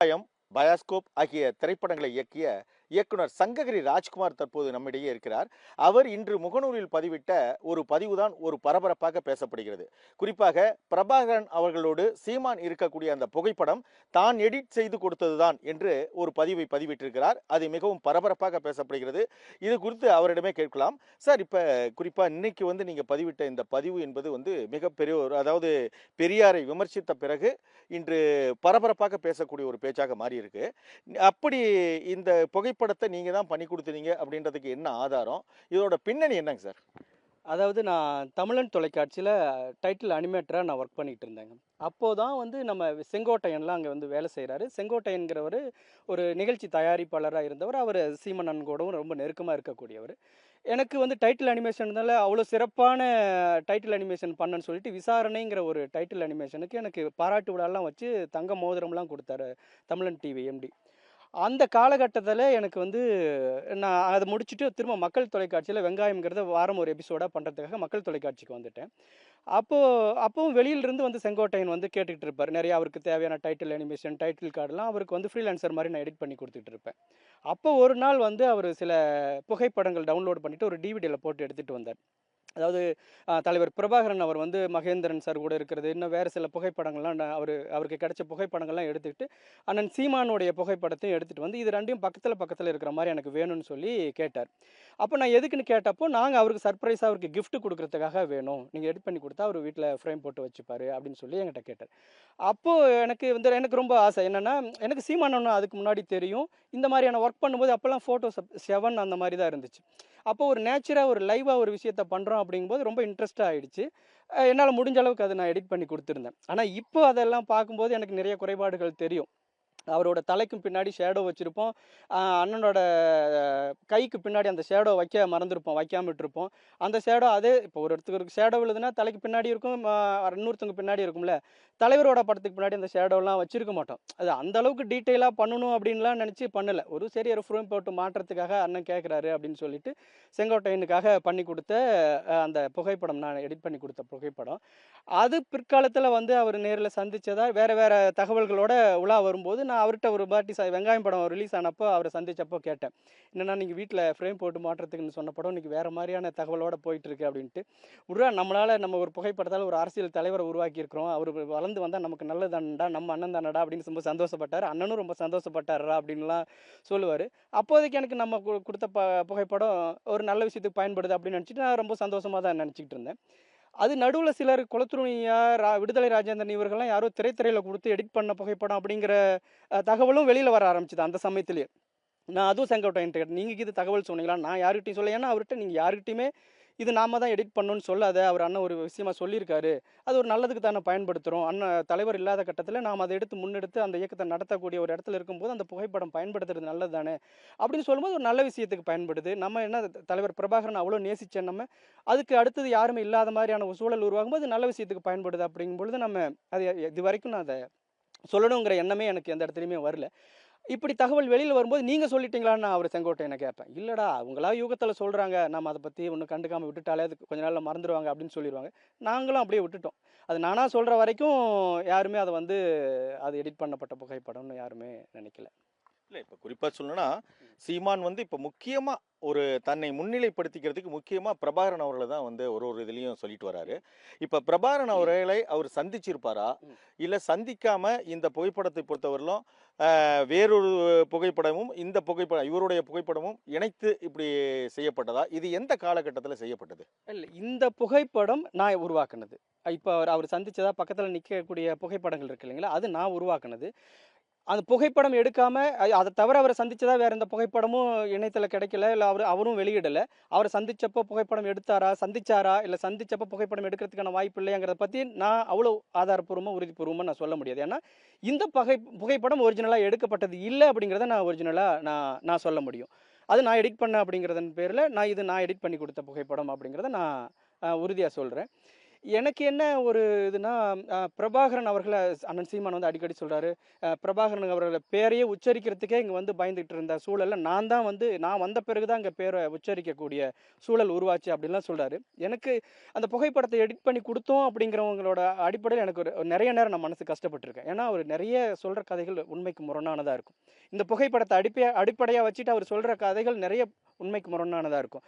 பயம், பயாஸ்கோப் ஆகிய திரைப்படங்களை இயக்கிய இயக்குனர் சங்ககிரி ராஜ்குமார் தற்போது நம்மிடையே இருக்கிறார். அவர் இன்று முகநூலில் பதிவிட்ட ஒரு பதிவுதான் ஒரு பரபரப்பாக பேசப்படுகிறது. குறிப்பாக பிரபாகரன் அவர்களோடு சீமான் இருக்கக்கூடிய அந்த புகைப்படம் தான் எடிட் செய்து கொடுத்ததுதான் என்று ஒரு பதிவை பதிவிட்டிருக்கிறார். அது மிகவும் பரபரப்பாக பேசப்படுகிறது. இது குறித்து அவரிடமே கேட்கலாம். சார், இப்ப குறிப்பா இன்னைக்கு நீங்க பதிவிட்ட இந்த பதிவு என்பது மிகப்பெரிய ஒரு, அதாவது பெரியாரை விமர்சித்த பிறகு இன்று பரபரப்பாக பேசக்கூடிய ஒரு பேச்சாக மாறி இருக்கு. அப்படி இந்த புகைப்படத்தை நீங்க தான் பண்ணி கொடுத்தீங்க அப்படின்றதுக்கு என்ன ஆதாரம்? இதோட பின்னணி என்னங்க சார்? அதாவது நான் தமிழன் தொலைக்காட்சியில டைட்டில் அனிமேட்டரா நான் ஒர்க் பண்ணிட்டு இருந்தேங்க. அப்போதான் நம்ம செங்கோட்டையன்லாம் அங்க வேலை செய்றாரு. செங்கோட்டையன்கிறவரு ஒரு நிகழ்ச்சி தயாரிப்பாளரா இருந்தவர். அவரு சீமன் அண்ணன் கூடவும் ரொம்ப நெருக்கமா இருக்கக்கூடியவரு. எனக்கு டைட்டில் அனிமேஷன்னால அவ்வளோ சிறப்பான டைட்டில் அனிமேஷன் பண்ணேன்னு சொல்லிட்டு, விசாரணைங்கிற ஒரு டைட்டில் அனிமேஷனுக்கு எனக்கு பாராட்டு விழாலாம் வச்சு தங்க மோதிரம்லாம் குடுத்தாரு தமிழன் டிவி எம்டி. அந்த காலகட்டத்தில எனக்கு நான் அத முடிச்சுட்டு திரும்ப மக்கள் தொலைக்காட்சியில வெங்காயம்ங்கிறத வாரம் ஒரு எபிசோடா பண்றதுக்காக மக்கள் தொலைக்காட்சிக்கு வந்துட்டேன். அப்போ அப்பவும் வெளியிலிருந்து செங்கோட்டையன் கேட்டுக்கிட்டு இருப்பாரு. நெறைய அவருக்கு தேவையான டைட்டில் அனிமேஷன், டைட்டில் கார்டுலாம் அவருக்கு ஃப்ரீலான்சர் மாரி நான் எடிட் பண்ணி குடுத்துட்டு இருப்பேன். அப்போ ஒரு நாள் அவரு சில புகைப்படங்கள் டவுன்லோட் பண்ணிட்டு ஒரு டிவிடில போட்டு எடுத்துட்டு வந்தார். அதாவது தலைவர் பிரபாகரன் அவர் மகேந்திரன் சார் கூட இருக்கிறது, இன்னும் வேறு சில புகைப்படங்கள்லாம் அவருக்கு கிடைச்ச புகைப்படங்கள்லாம் எடுத்துக்கிட்டு, அண்ணன் சீமானுடைய புகைப்படத்தையும் எடுத்துகிட்டு இது 2யும் பக்கத்தில் பக்கத்தில் இருக்கிற மாதிரி எனக்கு வேணும்னு சொல்லி கேட்டார். அப்போ நான் எதுக்குன்னு கேட்டப்போ, நாங்கள் அவருக்கு சர்ப்ரைஸாக அவருக்கு கிஃப்ட் கொடுக்கறதுக்காக வேணும், நீங்கள் எடிட் பண்ணி கொடுத்தா அவர் வீட்டில் ஃப்ரேம் போட்டு வச்சுப்பாரு அப்படின்னு சொல்லி என்கிட்ட கேட்டார். அப்போது எனக்கு ரொம்ப ஆசை என்னென்னா, எனக்கு சீமானன்னு அதுக்கு முன்னாடி தெரியும். இந்த மாதிரியான ஒர்க் பண்ணும்போது அப்போல்லாம் ஃபோட்டோஸ் 7 அந்த மாதிரி தான் இருந்துச்சு. அப்போ ஒரு நேச்சராக ஒரு லைவாக ஒரு விஷயத்த பண்ணுறோம் அப்படிங்கும்போது ரொம்ப இன்ட்ரெஸ்ட்டாக ஆயிடுச்சு. என்னால் முடிஞ்ச அளவுக்கு அதை நான் எடிட் பண்ணி கொடுத்துருந்தேன். ஆனால் இப்போ அதெல்லாம் பார்க்கும்போது எனக்கு நிறைய குறைபாடுகள் தெரியும். அவரோட தலைக்கும் பின்னாடி ஷேடோ வச்சிருப்போம். அண்ணனோட கைக்கு பின்னாடி அந்த ஷேடோ வைக்க மறந்துருப்போம், வைக்காம விட்டுருப்போம். அந்த ஷேடோ அதே இப்போ ஒருத்தருக்கு ஷேடோ விழுதுன்னா தலைக்கு பின்னாடி இருக்கும், இன்னொருத்தவங்க பின்னாடி இருக்கும்ல. தலைவரோட படத்துக்கு பின்னாடி அந்த ஷேடோலாம் வச்சிருக்க மாட்டோம். அது அந்த அளவுக்கு டீட்டெயிலாக பண்ணணும் அப்படின்லாம் நினச்சி பண்ணல. சரி ஒரு ஃப்ரேம் போட்டு மாட்டுறதுக்காக அண்ணன் கேட்குறாரு அப்படின்னு சொல்லிட்டு செங்கோட்டையனுக்காக பண்ணி கொடுத்த அந்த புகைப்படம், நான் எடிட் பண்ணி கொடுத்த புகைப்படம். அது பிற்காலத்தில் அவர் நேரில் சந்திச்சதா வேற வேற தகவல்களோட உலா வரும்போது நான் அவர்கிட்ட ஒரு வாட்டி வெங்காயம் படம் ரிலீஸ் ஆனப்போ அவரை சந்திச்சப்போ கேட்டேன். என்னன்னா, நீங்கள் வீட்டில் ஃப்ரேம் போட்டு மாட்டுறதுக்குன்னு சொன்ன படம் இன்னைக்கு வேற மாதிரியான தகவலோட போயிட்டு இருக்கு அப்படின்ட்டு. நம்மளால நம்ம ஒரு புகைப்படத்தால் ஒரு அரசியல் தலைவரை உருவாக்கி இருக்கிறோம், அவர் வளர்ந்து வந்தால் நமக்கு நல்லதானடா, நம்ம அண்ணன் தானடா அப்படின்னு ரொம்ப சந்தோஷப்பட்டார். அண்ணனும் ரொம்ப சந்தோஷப்பட்டாரா அப்படின்லாம் சொல்லுவார். அப்போதைக்கு எனக்கு நம்ம கொடுத்த புகைப்படம் ஒரு நல்ல விஷயத்துக்கு பயன்படுது அப்படின்னு நினச்சிட்டு நான் ரொம்ப சந்தோஷமாக தான் நினச்சிக்கிட்டு இருந்தேன். அது நடுவுல சிலர் குலத்துணியா விடுதலை ராஜேந்திரன் இவர்கள்லாம் யாரோ திரைத்துறையில குடுத்து எடிட் பண்ண புகைப்படம் அப்படிங்கிற தகவலும் வெளியில வர ஆரம்பிச்சுது அந்த சமயத்திலேயே. நான் அதுவும் செங்கோட்டையன்ட்ட கேட்டேன். நீங்க இது தகவல் சொன்னீங்களா? நான் யார்கிட்டயும் சொல்லல. ஏன்னா அவர்ட்ட நீங்க யார்கிட்டயுமே இது நாம தான் எடிட் பண்ணணும்னு சொல்லாத. அவர் அண்ணன் ஒரு விஷயமா சொல்லியிருக்காரு. அது ஒரு நல்லதுக்கு தானே பயன்படுத்துறோம். அண்ணன் தலைவர் இல்லாத கட்டத்துல நாம அதை எடுத்து முன்னெடுத்து அந்த இயக்கத்தை நடத்தக்கூடிய ஒரு இடத்துல இருக்கும்போது அந்த புகைப்படம் பயன்படுத்துறது நல்லது தானே அப்படின்னு சொல்லும்போது ஒரு நல்ல விஷயத்துக்கு பயன்படுது. நம்ம என்ன தலைவர் பிரபாகரன் அவ்வளோ நேசிச்சேன் நம்ம. அதுக்கு அடுத்தது யாருமே இல்லாத மாதிரியான ஒரு சூழல் உருவாகும்போது நல்ல விஷயத்துக்கு பயன்படுது அப்படிங்கும் பொழுது நம்ம அது இது வரைக்கும் நான் அதை சொல்லணுங்கிற எண்ணமே எனக்கு எந்த இடத்துலையுமே வரல. இப்படி தகவல் வெளியில வரும்போது நீங்க சொல்லிட்டீங்களான்னு நான் அவர் செங்கோட்டையனை கேட்பேன். இல்லடா அவங்களா யூகத்துல சொல்றாங்க, நம்ம அதை பத்தி ஒன்றும் கண்டுக்காம விட்டுட்டாலே அது கொஞ்ச நாள்ல மறந்துடுவாங்க அப்படின்னு சொல்லிடுவாங்க. நாங்களும் அப்படியே விட்டுட்டோம். அது நானா சொல்ற வரைக்கும் யாருமே அதை அது எடிட் பண்ணப்பட்ட புகைப்படம்னு யாருமே நினைக்கல. இல்ல, இப்ப குறிப்பா சொல்லணும்னா, சீமான் இப்ப முக்கியமா ஒரு தன்னை முன்னிலைப்படுத்திக்கிறதுக்கு முக்கியமா பிரபாகரன் அவர்கள தான் ஒரு ஒரு இதுலயும் சொல்லிட்டு வராரு. இப்ப பிரபாகரன் அவர்களை அவர் சந்திச்சிருப்பாரா? இல்ல சந்திக்காம இந்த புகைப்படத்தை பொறுத்தவரையிலும் வேறொரு புகைப்படமும் இந்த புகைப்படம் இவருடைய புகைப்படமும் இணைத்து இப்படி செய்யப்பட்டதா? இது எந்த காலகட்டத்துல செய்யப்பட்டது? இல்ல, இந்த புகைப்படம் நான் உருவாக்குனது. இப்ப அவர் சந்திச்சதா பக்கத்துல நிக்கக்கூடிய புகைப்படங்கள் இருக்கு இல்லைங்களா? அது நான் உருவாக்குனது. அந்த புகைப்படம் எடுக்காம அதை தவிர அவரை சந்திச்சதா வேற எந்த புகைப்படமும் இணையத்துல கிடைக்கல. இல்ல அவரும் வெளியிடல. அவரை சந்திச்சப்போ புகைப்படம் எடுத்தாரா? சந்திச்சாரா? இல்ல சந்திச்சப்போ புகைப்படம் எடுக்கிறதுக்கான வாய்ப்பு இல்லையாங்கிறத பத்தி நான் அவ்வளவு ஆதாரப்பூர்வமா, உறுதிப்பூர்வமா நான் சொல்ல முடியாது. ஏன்னா, இந்த புகைப்படம் ஒரிஜினலா எடுக்கப்பட்டது இல்ல அப்படிங்கிறத நான் ஒரிஜினலா நான் சொல்ல முடியும். அது நான் எடிட் பண்ணேன் அப்படிங்கிறதன் பேர்ல நான் எடிட் பண்ணி கொடுத்த புகைப்படம் அப்படிங்கிறத நான் உறுதியா சொல்றேன். எனக்கு என்ன ஒரு இதுன்னா, பிரபாகரன் அவர்கள அண்ணன் சீமான் வந்து அடிக்கடி சொல்றாரு. பிரபாகரன் அவர்கள பேரையே உச்சரிக்கிறதுக்கே இங்க வந்து பயந்துகிட்டு இருந்த சூழல்ல, நான் வந்த பிறகு தான் இங்க பேர உச்சரிக்கக்கூடிய சூழல் உருவாச்சு அப்படின்லாம் சொல்றாரு. எனக்கு அந்த புகைப்படத்த எடிட் பண்ணி குடுத்தோம் அப்படிங்கிறவங்களோட அடிப்படையில எனக்கு ஒரு நெறைய நேரம் நான் மனசு கஷ்டப்பட்டுருக்கேன். ஏன்னா, அவரு நெறைய சொல்ற கதைகள் உண்மைக்கு முரணானதா இருக்கும். இந்த புகைப்படத்த அடிப்படையா வச்சுட்டு அவர் சொல்ற கதைகள் நெறைய உண்மைக்கு முரணானதா இருக்கும்.